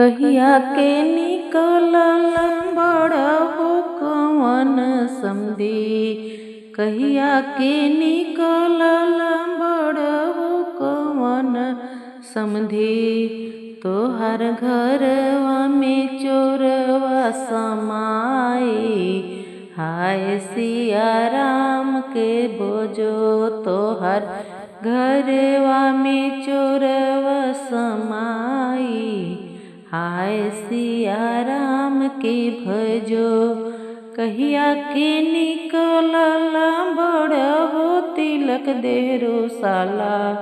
कहिया के निकलल बड़हु कवन समधी। कहिया के निकलल बड़हु कवन समधी। तोहर घरवा में चोरवा समाई। हाय सिया राम के बोझो तोहर घरवा में चोरवा समाई। हाय सिया राम के भजो। कहिया के निकलल बड़हु तिलक देहरो साला।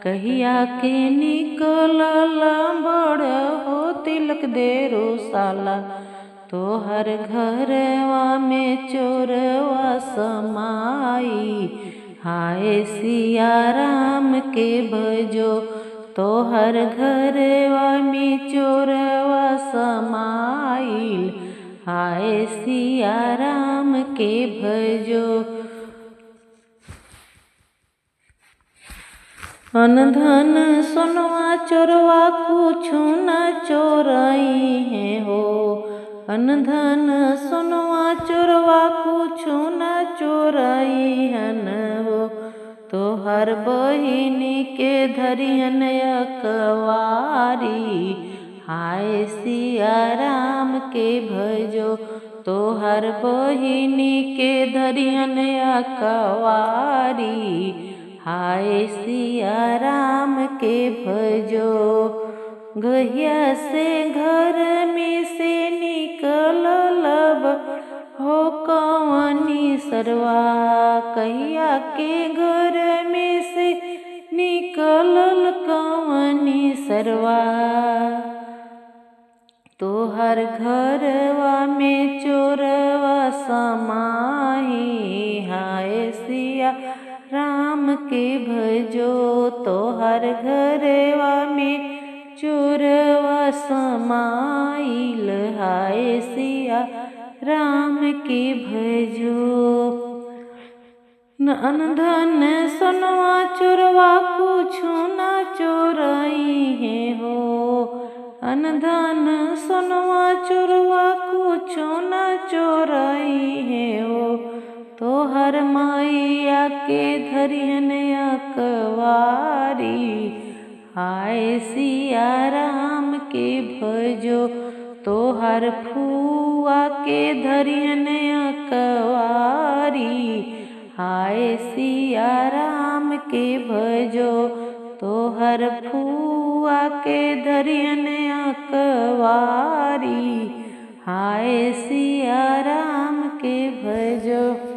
कहिया के निकलल बड़हु तिलक देहरो साला। तोहर घरवा में चोरवा समाई। हाय सिया राम के भजो। तोहर घरवा में चोरवा समाइल। हाय सिया राम के भजो। अन धन सोनवा चोरवा कुछु न चोरई है हो। अन धन सोनवा चोरवा कुछु न चोरई हन हो। तोहर बहिनी के धरियन अकवारी। हाय सिया राम के भजो। तोहर बहिनी के धरियन अकवारी। हाय सिया राम के भजो। गहिया से घर में से निकलल हो कवनी सरवा। कहिया के घर में से निकलल कवनी सरवा। तोहर घरवा में चोरवा समाई। हाय सिया राम के भजो। तोहर घरवा में चोरवा समाइल। हाय सिया राम के भजो। अन धन सोनवा चोरवा कुछु न चोरई है हो। अन धन सोनवा चोरवा कुछु न चोरई है हो। तोहर मैया के धरियन अकवारी। हाय सिया राम के भजो। तोहर फुआ के धरियन अकवारी। हाय सिया राम के भजो। तोहर फुआ के धरियन अकवारी। हाय सिया राम के भजो।